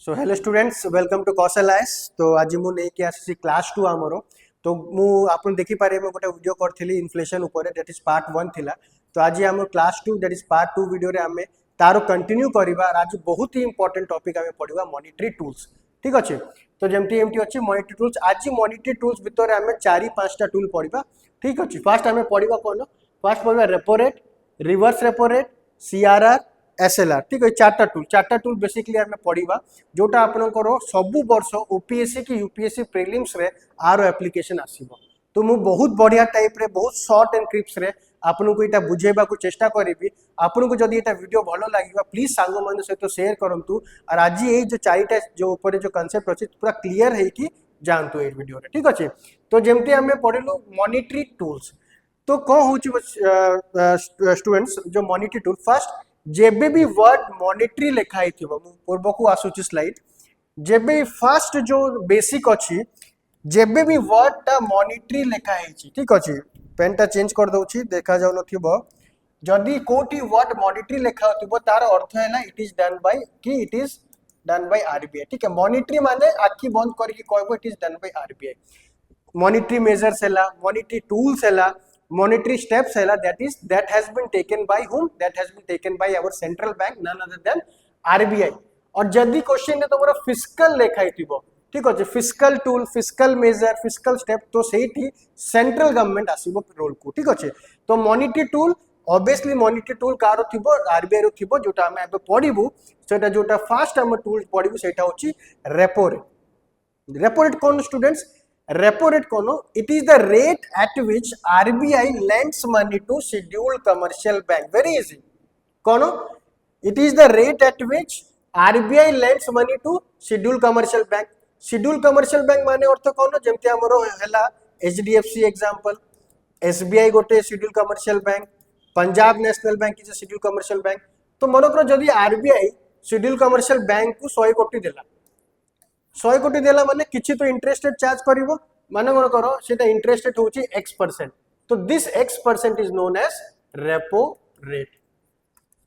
So hello students welcome to Kaushal IAS. तो आज मु नहीं आसी क्लास 2 आमर। तो मु आपन देखि पारे मु गोटे वीडियो करथली इन्फ्लेशन ऊपर दैट इज पार्ट 1 थिला। तो आज हम class 2 that is part 2 video रे हमें तारो कंटिन्यू करबा। आज बहुत ही इंपोर्टेंट टॉपिक हमें पढिबा मॉनिटरी टूल्स। ठीक अछि। तो जेमटी एमटी अछि मॉनिटरी टूल्स। आज मॉनिटरी टूल्स भितर हमें 4-5 टा टूल पढिबा। ठीक अछि। फर्स्ट हमें पढिबा कोन? फर्स्ट पढिबा repo rate, reverse repo rate, CRR, SLR. ठीक है, चार्टा टूल बेसिकली हमें पढ़ा जोटा आपनकर सबु वर्ष ओपीएससी की यूपीएससी प्रीलिम्स रे आरो एप्लीकेशन आसीबो। तो मु बहुत बढ़िया टाइप रे बहुत शॉर्ट एंड क्रिप्स रे आपन को एटा बुझेबा को चेष्टा करिवि। आपन को जदी एटा वीडियो भलो लागिबा प्लीज सांगो मान सहित शेयर करंतु। और आज ये जो चारिटा जो ऊपर जो कांसेप्ट अछि पूरा क्लियर है कि जानतु ए वीडियो रे। ठीक अछि। तो जेमती हमें पढिलु मॉनिटरी टूल्स। तो कौन होची स्टूडेंट्स जो मॉनिटरी टूल फर्स्ट जेबे भी वर्ड मॉनिटरी लिखा ही थिबो पूर्व को आसुची स्लाइड। जेबे फर्स्ट जो बेसिक अछि जेबे भी वर्ड ता मॉनिटरी लिखा है छी। ठीक अछि। पेन ता चेंज कर दउची देखा जाउ नथिबो। जदी कोटी वर्ड मॉनिटरी लिखा होतिबो तार अर्थ हैला इट इज डन बाय कि it is done by RBI. ठीक है। मॉनिटरी माने आखी बंद करके कहबो it is done by RBI. Monetary measures हैला, मॉनिटरी टूल्स हैला, monetary steps हैला that has been taken by whom? That has been taken by our central bank, none other than RBI। और जदी क्वेश्चन ने तमरा फिस्कल लेखाई थिबो। ठीक अछि। Fiscal tool, fiscal measure, fiscal step तो सेठी सेंट्रल गवर्नमेंट आसीबो रोल को। ठीक अछि। तो monetary tool obviously monetary tool कारो थिबो आरबीआई रो थिबो जोटा हम एबे पढिबु। सेटा जोटा फास्ट हम टूल पढिबु सेटा होची repo rate. Repo rate cone students? Repo rate kono? It is the rate at which RBI lends money to scheduled commercial bank. Very easy. Kono? It is the rate at which RBI lends money to scheduled commercial bank. Scheduled commercial bank माने अर्थ कोन? जेमते हमरो हैला HDFC example, SBI गोटे scheduled commercial bank, Punjab national bank is scheduled commercial bank। तो मन करो जदी RBI scheduled commercial bank को 100 कोटी देला, 100 कोटी देला माने किछि तो इंटरेस्ट रेट चार्ज करिवो माने मन करो सेटा इंटरेस्ट रेट होची x%। तो this x% is known as repo rate.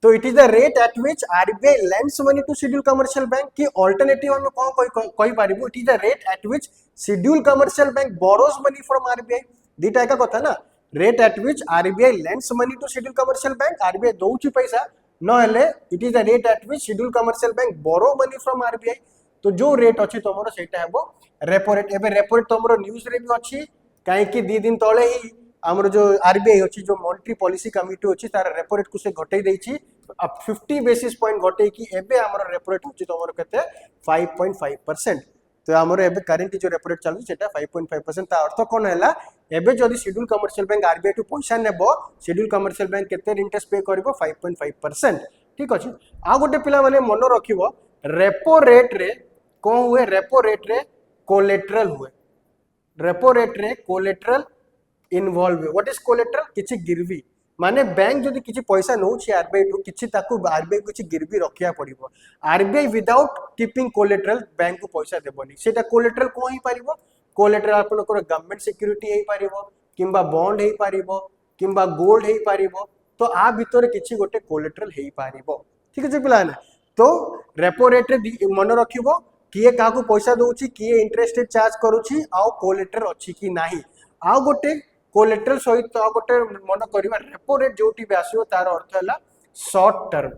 तो it is the rate at which RBI lends money to schedule commercial bank की अल्टरनेटिव हम कोन कहि पारिबो it is the rate at which schedule commercial bank borrows money from RBI. दीटा एका कथा ना, rate at which RBI lends money to schedule commercial bank, RBI दोउची पैसा न हेले it is the rate at which schedule commercial bank borrow money from RBI. तो जो रेट अच्छी तुम सेटा हेबो रेपो रेट। एबे रेपो रेट तुम न्यूज रे भी अच्छी कहीं 2 दिन तले ही हमर जो आरबीआई अच्छी जो मॉनिटरी पॉलिसी कमिटी अच्छी तार रेपो रेट को से घटई देछि 50 बेसिस पॉइंट घटई कि एबे हमर रेपो रेट होची तुम केते 5.5%। तो हमर एबे करंट जो रेपो रेट चालू सेटा 5.5%। ता अर्थ कोन हैला एबे जदी शेड्यूल कमर्शियल बैंक आरबीआई टू पैसा नेबो शेड्यूल कमर्शियल बैंक केते इंटरेस्ट पे करबो 5.5%। ठीक अछि। आ गोटे पिला माने मन रखिबो रेपो रेट रे कौन हुए? रेपो रेट रे कोलेट्रल हुए। रेपो रेट रे कोलेट्रल इन्वॉल्व हुए। What is collateral? किछि गिरवी माने बैंक जदी किछि पैसा नौ छी आरबीआई टू किछि ताकू आरबीआई किछि गिरवी रखिया पड़िबो। RBI without keeping collateral bank को पैसा देबोनी। सेटा कोलेट्रल को ही पारिबो? कोलेट्रल आपन को गवर्नमेंट सिक्योरिटी हे पारिबो किंबा बॉन्ड हे पारिबो किंबा गोल्ड हे पारिबो। तो आ भितरे किछि गोटे कोलेट्रल हे पारिबो। ठीक अछि पिला ना। तो रेपो रेट रे मन रखिबो किए काकू पैसा दउची, किए इंटरेस्ट रेट चार्ज करूची, आउ कोलेट्रल अछि कि नाही। आउ गोटे कोलेट्रल सहित आ गोटे मन करिबा रेपो रेट जोटी बे आसीबो तार अर्थ हैला शॉर्ट टर्म।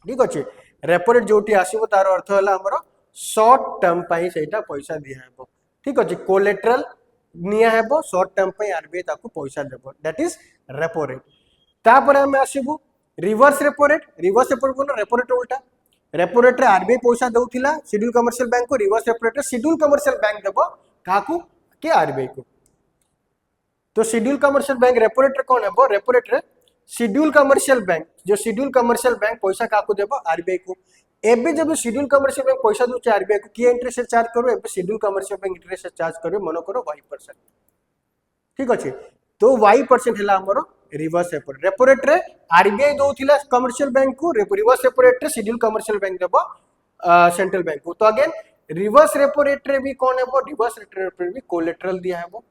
ठीक अछि। रेपो रेट जोटी आसीबो तार अर्थ हैला हमरो शॉर्ट टर्म पई सेटा पैसा दिया हेबो। ठीक अछि। कोलेट्रल निया हेबो शॉर्ट टर्म पई आरबीआई ताकू पैसा देबो दैट इज रेपो रेट। तापर हम आसीबो reverse repo rate. Reverse repo rate कोन? रेपो रेट उल्टा। रेपो रेट रे आरबीआई पैसा दउथिला शेड्यूल कमर्शियल बैंक को, रिवर्स रेपो रेट रे शेड्यूल कमर्शियल बैंक देबो काकू के आरबीआई को। तो schedule commercial bank repo rate रे कोन हेबो? रेपो रेट रे शेड्यूल कमर्शियल बैंक जो शेड्यूल कमर्शियल बैंक पैसा काकू देबो आरबीआई को। एबे जब शेड्यूल कमर्शियल बैंक पैसा दउची आरबीआई को के इंटरेस्ट चार्ज करो? एबे schedule commercial bank interest charge करो मन करो y%। ठीक अछि। तो y% हैला हमरो reverse repo rate. Repo rate रे आरबीआई दउथिला कमर्शियल बैंक को, रिवर्स रेपो रेट रे शेड्यूल कमर्शियल बैंक देबो सेंट्रल बैंक को। तो अगेन रिवर्स रेपो रेट रे भी कोन हेबो? रिवर्स रेपो रेट भी कोलेट्रल दिया हेबो।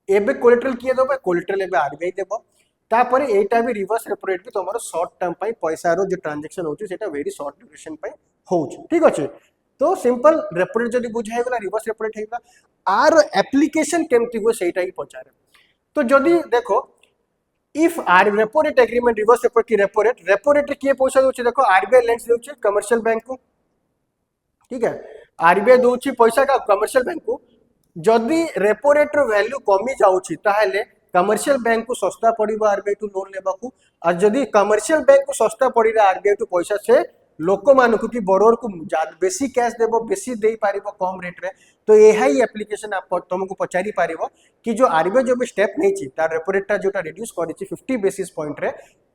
एबे कोलेट्रल किए देबो? कोलेट्रल एबे आरबीआई देबो। तापर एटा भी रिवर्स रेपो रेट भी तमरो शॉर्ट टर्म पई पैसा रो जो ट्रांजैक्शन होची सेटा वेरी शॉर्ट ड्यूरेशन पई होची। ठीक अछि। तो सिंपल रेपो रेट जदी बुझाई गला रिवर्स रेपो रेट हेगा आर एप्लीकेशन केमती हुए सेटा ही पचारे तो जदी देखो if are repo rate agreement reverse repo rate रे किए पैसा दोछि देखो आरबीआई लेंड्स दोछि कमर्शियल बैंक को ठीक है आरबीआई दोछि पैसा का कमर्शियल बैंक को जदि रेपो रेट रो वैल्यू कमी जाउछि ताहेले कमर्शियल बैंक को सस्ता पड़िबो आरबीआई टू लोन लेबाकू और जदि कमर्शियल बैंक को सस्ता पड़िला आरबीआई टू पैसा से लोक मानकू कि बोरोर को बेसी कैश देबो बेसी देई पारिबो कम रेट रे तो एहाई एप्लीकेशन आप तुमको पचारि पारिबो कि जो आरबीआई जो भी स्टेप नेछि तार रेपो रेट ता जोटा रिड्यूस करिछि 50 बेसिस पॉइंट रे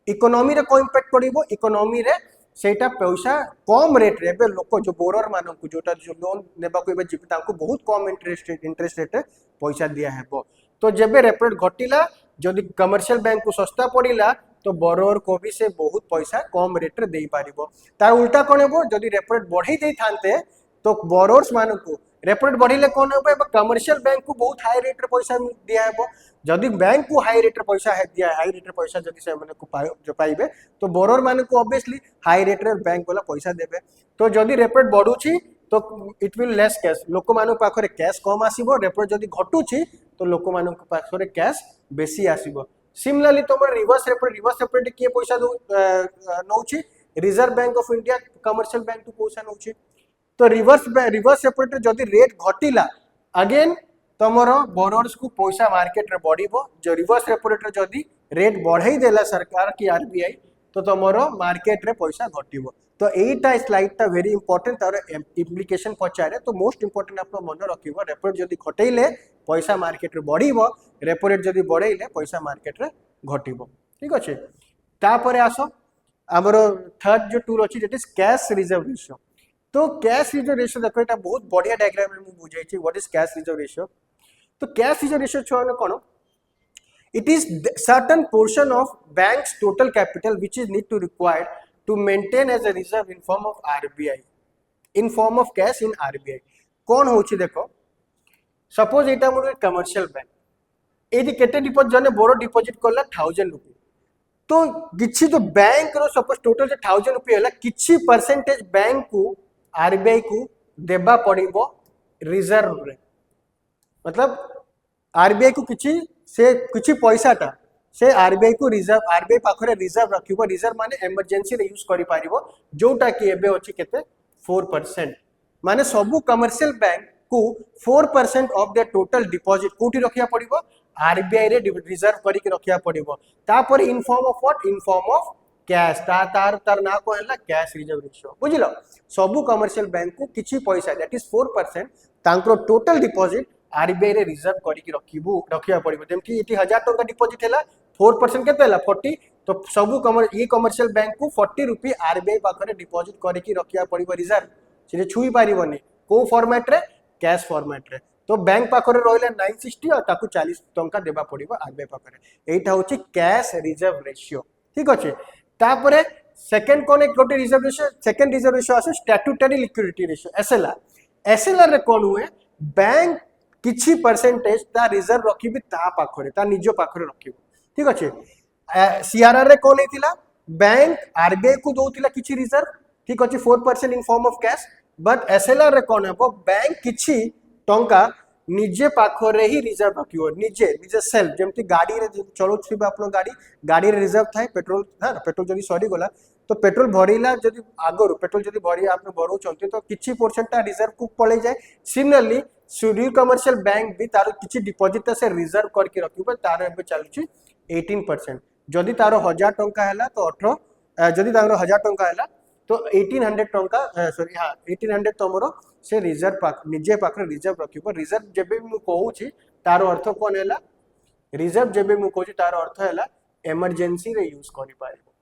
इकोनॉमी रे को इंपैक्ट पड़िबो इकोनॉमी रे सेटा पैसा कम रेट रे लोक जो बोरर मानकू जोटा जो लोन नेबाकू एबे जीवित तांको बहुत कम इंटरेस्ट रेट पैसा दिया हेबो तो जेबे रेपो रेट घटिला जदि कमर्शियल बैंक को सस्ता पड़िला तो बोरोर को भी से बहुत पैसा कम रेट रे देई पारिबो तार उल्टा कोन हेबो जदि रेपो रेट बढ़ई देई थानते तो बोरोर्स मानकू रेपो रेट बढ़िले कोन हेबो एबे कमर्शियल बैंक को बहुत हाई रेट रे पैसा दिया हेबो जदि बैंक को हाई रेट रे पैसा है दिया हाई रेट रे पैसा जदि से माने को जो पाइबे तो बोरोर मानकू ऑब्वियसली हाई रेट रे बैंक वाला पैसा देबे तो जदि रेपो रेट बढ़ुची तो इट विल लेस कैश लोक मानक पाखरे कैश कम आसीबो रेपो रेट जदि घटुची तो लोक मानक पाखरे कैश बेसी आसीबो सिमिलरली तुम रिवर्स रेपो रेट किए पैसा नौची reserve bank of India commercial bank to पैसा नौची तो रिवर्स रेपो रेट जदि रेट घटिला अगेन तुमर बोरोर्स को पैसा मार्केट रे बढ़िबो जो रिवर्स रेपो रेट जदि रेट बढ़ाई देला सरकार की आरबीआई तो तुमर मार्केट रे पैसा घटिबो तो एटा स्लाइड ता वेरी इंपोर्टेंट तार इम्प्लिकेशन पचारे तो मोस्ट इंपोर्टेंट आप मन रखिबो रेपो रेट जदि घटेइले पैसा मार्केट रे बढ़िबो रेपो रेट जदि बढ़ेइले पैसा मार्केट रे घटिबो ठीक अछि तापरे आसो हमर थर्ड जो टूल अछि that is cash reserve ratio तो कैश रिजर्व रेशियो देखो एटा बहुत बढ़िया डायग्राम रे मु बुझाई छी what is cash reserve ratio तो कैश रिजर्व रेशियो छने कोन it is certain portion of bank's total capital which is need to required to maintain as a reserve in form of RBI in form of cash in RBI कौन होची देखो suppose एटा मोर commercial bank eighty केटे deposit जने बोरो deposit करला 1000 रुपए तो किछि जो बैंक रो सपोज टोटल जे 1000 रुपए हला किछि परसेंटेज बैंक को आरबीआई को देबा पड़िबो रिजर्व रे मतलब आरबीआई को किछि पैसाटा से आरबीआई को रिजर्व आरबीआई पाखरे रिजर्व रखिबो रिजर्व माने इमरजेंसी रे यूज करि पारिबो जोटा कि एबे अछि केते 4% माने सबु कमर्शियल बैंक को 4% ऑफ द टोटल डिपॉजिट कोठी रखिया पड़िबो आरबीआई रे रिजर्व करि के रखिया पड़िबो तापर in form of what in form of cash तार ना को हला कैश रिजर्व रेशियो बुझिलो सबु कमर्शियल बैंक को किछि पैसा दैट इज 4% तांको टोटल डिपॉजिट आरबीआई रे रिजर्व करी की रखिया पड़िबो जेमति एटी 1000 टका डिपॉजिट हैला 4% केते हैला 40 तो सबु कमर्शियल बैंक को 40 रुपी आरबीआई पाखरे डिपॉजिट करी की रखिया पड़िबो रिजर्व से छुई पारिबोनी को फॉर्मेट रे कैश फॉर्मेट रे तो बैंक पाखरे रहले 960 और ताकू 40 टका देबा पड़िबो आरबीआई पाखरे एटा होची कैश रिजर्व रेशियो ठीक अछि तापरे सेकंड कोन एक गोटे reserve ratio second reserve ratio आसे स्टैट्यूटरी लिक्विडिटी रेशियो एसएलआर रे कोन हुए बैंक किछि परसेंटेज ता रिजर्व रखिबि ता पाखरे ता निजो पाखरे रखिबो ठीक अछि सीआरआर रे कोन हेतिला बैंक आरबीआई को दोतिला किछि रिजर्व ठीक अछि 4% in form of cash but SLR रे कोन हेबो बैंक किछि टंका निजे पाखरे ही रिजर्व रखिबो निजे सेल्फ जेमति गाड़ी रे चलो छिबा आपन गाड़ी रे रिजर्व थाए पेट्रोल हां पेट्रोल जदी सरी गला तो पेट्रोल भरिला जदी आगरो पेट्रोल जदी भरि आपन भरो चलते तो किछि परसेंट ता रिजर्व को पळे जाय सिमिलरली सुडी कमर्शियल बैंक भी तार किछि डिपॉजिट से रिजर्व करके रखिबो तार एबे चलछि 18% जदी तार 1000 टंका हैला तो 18 जदी तार 1000 टंका हैला तो 1800 टंका सॉरी हां 1800 तमरो से रिजर्व पाक निजे पाखरे रिजर्व रखिबो रिजर्व जेबे मु कहू छी तार अर्थ कोन हैला रिजर्व जेबे मु कहू छी तार अर्थ हैला इमरजेंसी रे यूज करि पारिबो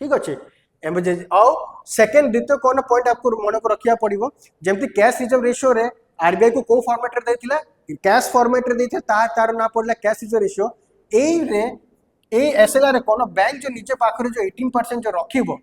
ठीक अछि इमरजेंसी औ सेकंड द्वितीय कोन पॉइंट आपको मन को रखिया पड़िबो जेमति कैश रिजर्व रेशियो रे आरबीआई को फॉर्मेट रे देथिला कैश फॉर्मेट रे देथिला तार ना पड़ला cash reserve ratio A SLR रे कोन बैंक जो नीचे पाखरे जो 18% जो रखिबो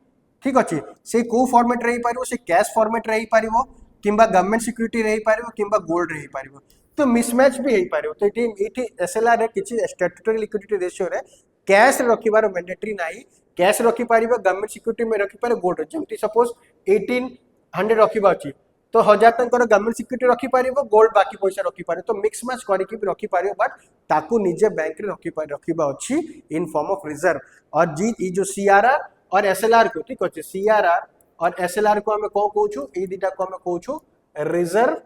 ठीक अछि से को फॉर्मेट रे पारिबो से कैश फॉर्मेट रे पारिबो किंबा गवर्नमेंट सिक्युरिटी रे पारिबो किंबा गोल्ड रे पारिबो तो मिसमैच भी हे पारिबो तो एटी एसएलआर रे किछि स्टैट्यूटरी लिक्विडिटी रेशियो रे कैश रखिबार मैंडेटरी नाही कैश रखि पारिबो गवर्नमेंट सिक्युरिटी में रखि पारे गोल्ड जेमति सपोज 18 100 रखा अच्छी तो 1000 टंकर गवर्नमेंट सिक्यूरीटी रखिपर गोल्ड बाकी पैसा रखिपर तो मिक्स मैच करके भी रखिपर बट ताकू निजे बैंक रे रखा अच्छी इन फॉर्म ऑफ रिजर्व और जी जो सीआरआर और एसएलआर को ठीक अच्छे सीआरआर और एसएलआर को आम कौन कहूँ ये दुटा को आम कहूँ रिजर्व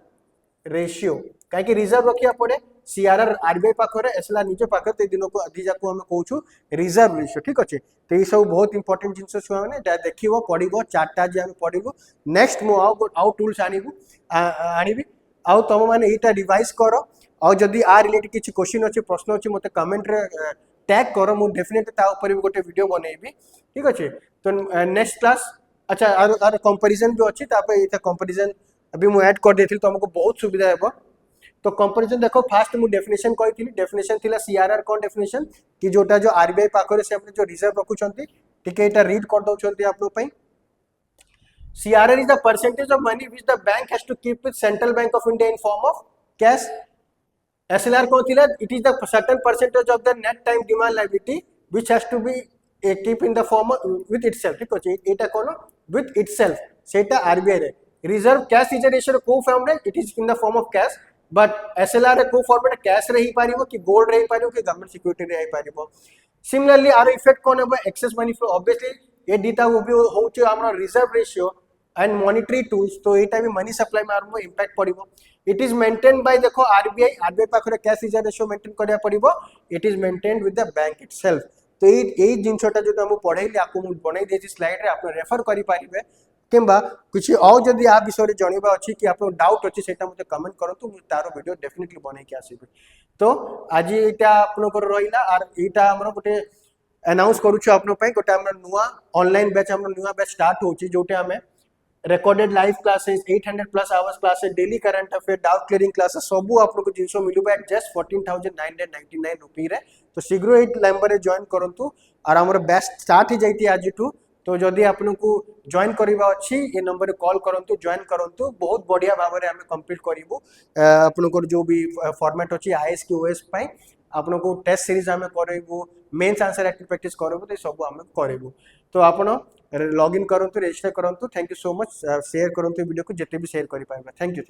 रेशियो कहीं रिजर्व रखा पड़े सीआरआर आरबीआई पाखे एसएलआर निज पाखे दिन को दिजा को आम कहूँ रिजर्व रेशियो ठीक अच्छे तो ये सब बहुत इंपोर्टेंट जिन छुआ मैंने देख पढ़ चार्टा आज आम पढ़ू नेक्स्ट आउ टूल्स आनी आउ तुम मैंने यहाँ रिवाइज कर और जदि आ रिलेटेड किसी क्वेश्चन अच्छे प्रश्न अच्छे मत कमेंट रे टैग कर मुझे डेफिनेटली गोटे वीडियो बनइबी ठीक अच्छे तो नेक्स्ट क्लास अच्छा आर कंपैरिजन भी अच्छी कंपैरिजन अभी मुझे ऐड कर देती तुमको बहुत सुविधा है तो कंपैरिजन देखो फास्ट मुझे डेफिनेशन कही डेफिनेशन थिला सीआरआर कौन डेफिनेशन कि जोटा जो आरबीआई पाखरे से जो रिजर्व रखुंट टिके एटा रीड कर दउछंती आप लोग CRR is the percentage of money which the bank has to keep with Central Bank of India in form of cash. SLR कौन थिला? It is the certain percentage of the net time demand liability which has to be keep in the form of with itself. ठीक है? एटा कौन? With itself. सेटा RBI रे. Reserve cash is a ratio को form रे. It is in the form of cash. But SLR रे को form रे cash रही पारिबो कि gold रही पारिबो कि government security रही पारिबो. Similarly, आर इफेक्ट कौन है? Excess money flow. Obviously, ये डीटा वो भी होचे हमरा reserve ratio and monetary tools तो एटा भी मनी सप्लाई में आरंभ इंपैक्ट पड़िबो इट इज मेंटेन बाय देखो आरबीआई पाखरे कैश रिजर्व रेशियो मेंटेन करिया पड़िबो it is maintained with the bank itself तो एई जिंसटा जो हम पढैली आपको मु बनै देछि स्लाइड रे आप रेफर करि पारिबे किंबा कुछ और जदि आ विषय रे जणिबा अछि कि आपन डाउट अछि सेटा मते कमेंट करंतु मु तारो वीडियो डेफिनेटली बनै के आसीबे तो आज एटा आपन को रहिला आर एटा हमर गोटे अनाउंस करूछु आपन पई गोटे हमर नुवा ऑनलाइन बैच हमर नुवा बैच स्टार्ट होछि जोटे हमें recorded live classes 800 plus hours classes daily current affair doubt clearing classes सबू आप लोग को जिनसो मिलुबा एट जस्ट 14,999 रुपी रे तो शीघ्र एट नंबर रे जॉइन करंतु और हमर बैच स्टार्ट ही जाईती आज टू तो जदि आपन को जॉइन करबा अछि ये नंबर रे कॉल करंतु जॉइन करंतु बहुत बढ़िया भाव रे हमें कंप्लीट करिवु आपन को जो भी फॉर्मेट अछि आईएएस की ओएस पई आपन को टेस्ट सीरीज हमें करबु मेंस आंसर एक्टिव प्रैक्टिस करबु तो सब हमें करबु तो आपन लॉग इन करंतु रजिस्टर करंतु thank you so much share करंतु वीडियो को जिते भी शेयर करि पाइबा थैंक यू